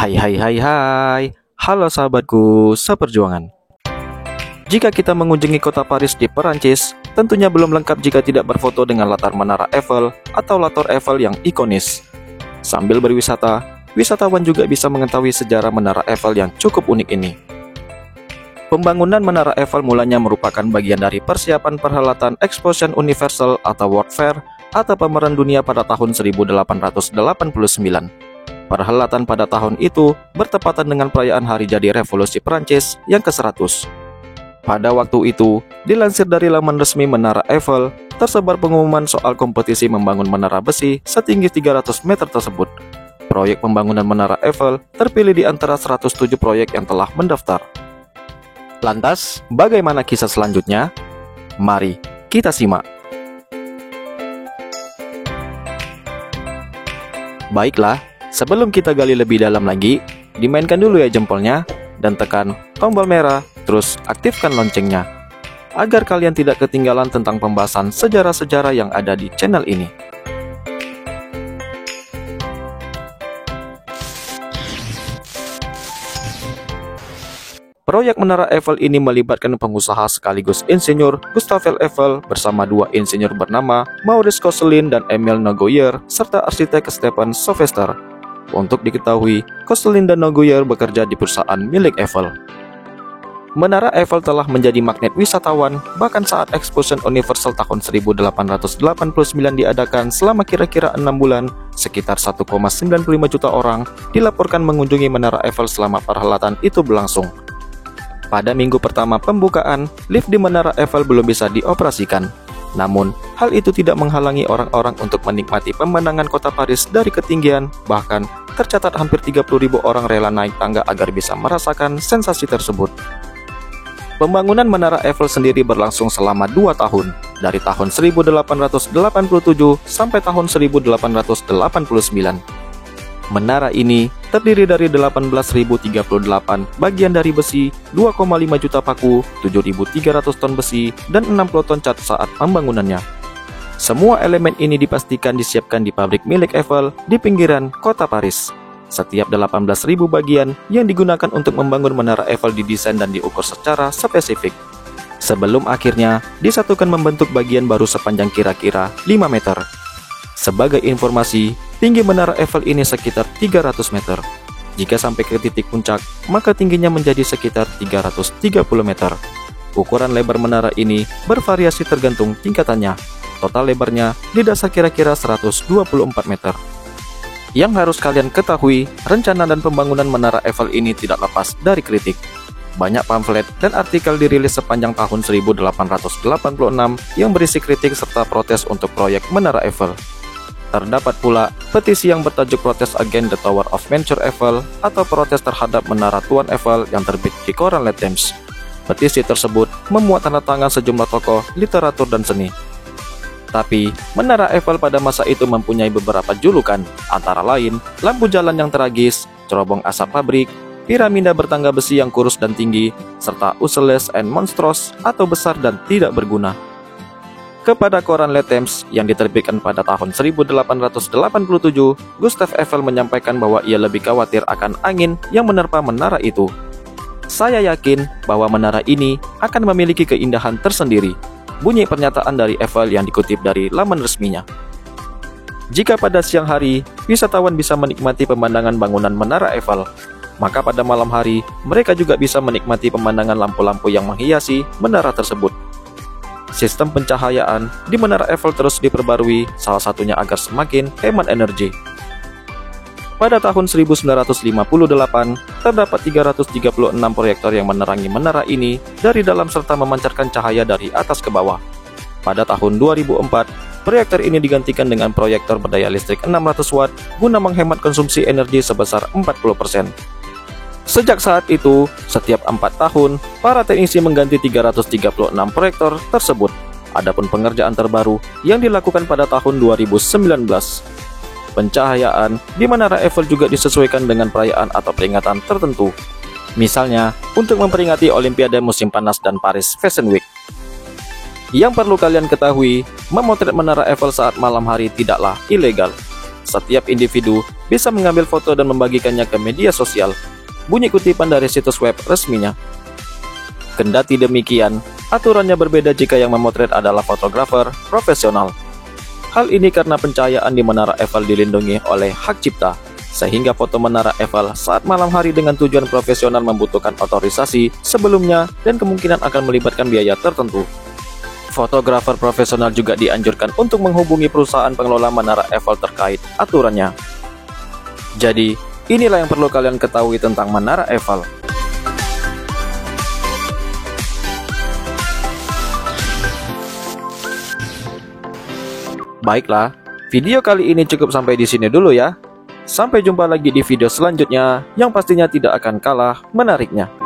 Hai hai hai hai, halo sahabatku seperjuangan. Jika kita mengunjungi kota Paris di Perancis, tentunya belum lengkap jika tidak berfoto dengan latar Menara Eiffel atau latar Eiffel yang ikonis. Sambil berwisata, wisatawan juga bisa mengetahui sejarah Menara Eiffel yang cukup unik ini. Pembangunan Menara Eiffel mulanya merupakan bagian dari persiapan perhelatan Exposition Universelle atau World Fair atau pameran dunia pada tahun 1889. Perhelatan pada tahun itu bertepatan dengan perayaan hari jadi Revolusi Prancis yang ke-100. Pada waktu itu, dilansir dari laman resmi Menara Eiffel, tersebar pengumuman soal kompetisi membangun menara besi setinggi 300 meter tersebut. Proyek pembangunan Menara Eiffel terpilih di antara 107 proyek yang telah mendaftar. Lantas, bagaimana kisah selanjutnya? Mari kita simak. Baiklah, sebelum kita gali lebih dalam lagi, dimainkan dulu ya jempolnya, dan tekan tombol merah, terus aktifkan loncengnya, agar kalian tidak ketinggalan tentang pembahasan sejarah-sejarah yang ada di channel ini. Proyek Menara Eiffel ini melibatkan pengusaha sekaligus insinyur Gustave Eiffel bersama dua insinyur bernama Maurice Koechlin dan Emile Noguier serta arsitek Stephen Sylvester. Untuk diketahui, Koechlin dan Noguier bekerja di perusahaan milik Eiffel. Menara Eiffel telah menjadi magnet wisatawan bahkan saat Exposition Universelle tahun 1889 diadakan selama kira-kira 6 bulan, sekitar 1,95 juta orang dilaporkan mengunjungi Menara Eiffel selama perhelatan itu berlangsung. Pada minggu pertama pembukaan, lift di Menara Eiffel belum bisa dioperasikan. Namun, hal itu tidak menghalangi orang-orang untuk menikmati pemandangan kota Paris dari ketinggian, bahkan tercatat hampir 30.000 orang rela naik tangga agar bisa merasakan sensasi tersebut. Pembangunan Menara Eiffel sendiri berlangsung selama 2 tahun, dari tahun 1887 sampai tahun 1889. Menara ini terdiri dari 18.038 bagian dari besi, 2,5 juta paku, 7.300 ton besi, dan 60 ton cat saat pembangunannya. Semua elemen ini dipastikan disiapkan di pabrik milik Eiffel di pinggiran kota Paris. Setiap 18.000 bagian yang digunakan untuk membangun Menara Eiffel didesain dan diukur secara spesifik, sebelum akhirnya disatukan membentuk bagian baru sepanjang kira-kira 5 meter. Sebagai informasi, tinggi Menara Eiffel ini sekitar 300 meter. Jika sampai ke titik puncak, maka tingginya menjadi sekitar 330 meter. Ukuran lebar menara ini bervariasi tergantung tingkatannya. Total lebarnya di dasar kira-kira 124 meter. Yang harus kalian ketahui, rencana dan pembangunan Menara Eiffel ini tidak lepas dari kritik. Banyak pamflet dan artikel dirilis sepanjang tahun 1886 yang berisi kritik serta protes untuk proyek Menara Eiffel. Terdapat pula petisi yang bertajuk Protest Against the Tower of Monsieur Eiffel atau protes terhadap Menara Tuan Eiffel yang terbit di koran Le Temps. Petisi tersebut memuat tanda tangan sejumlah tokoh literatur dan seni. Tapi, Menara Eiffel pada masa itu mempunyai beberapa julukan, antara lain lampu jalan yang tragis, cerobong asap pabrik, piramida bertangga besi yang kurus dan tinggi, serta useless and monstrous atau besar dan tidak berguna. Kepada koran Le Temps yang diterbitkan pada tahun 1887, Gustave Eiffel menyampaikan bahwa ia lebih khawatir akan angin yang menerpa menara itu. Saya yakin bahwa menara ini akan memiliki keindahan tersendiri, bunyi pernyataan dari Eiffel yang dikutip dari laman resminya. Jika pada siang hari, wisatawan bisa menikmati pemandangan bangunan Menara Eiffel, maka pada malam hari, mereka juga bisa menikmati pemandangan lampu-lampu yang menghiasi menara tersebut. Sistem pencahayaan di Menara Eiffel terus diperbarui, salah satunya agar semakin hemat energi. Pada tahun 1958, terdapat 336 proyektor yang menerangi menara ini dari dalam serta memancarkan cahaya dari atas ke bawah. Pada tahun 2004, proyektor ini digantikan dengan proyektor berdaya listrik 600 watt guna menghemat konsumsi energi sebesar 40%. Sejak saat itu, setiap 4 tahun, para teknisi mengganti 336 proyektor tersebut. Adapun pengerjaan terbaru yang dilakukan pada tahun 2019. Pencahayaan di Menara Eiffel juga disesuaikan dengan perayaan atau peringatan tertentu. Misalnya, untuk memperingati Olimpiade musim panas dan Paris Fashion Week. Yang perlu kalian ketahui, memotret Menara Eiffel saat malam hari tidaklah ilegal. Setiap individu bisa mengambil foto dan membagikannya ke media sosial. Bunyi kutipan dari situs web resminya. Kendati demikian, aturannya berbeda jika yang memotret adalah fotografer profesional. Hal ini karena pencahayaan di Menara Eiffel dilindungi oleh hak cipta, sehingga foto Menara Eiffel saat malam hari dengan tujuan profesional membutuhkan otorisasi sebelumnya dan kemungkinan akan melibatkan biaya tertentu. Fotografer profesional juga dianjurkan untuk menghubungi perusahaan pengelola Menara Eiffel terkait aturannya. Jadi, inilah yang perlu kalian ketahui tentang Menara Eiffel. Baiklah, video kali ini cukup sampai di sini dulu ya. Sampai jumpa lagi di video selanjutnya yang pastinya tidak akan kalah menariknya.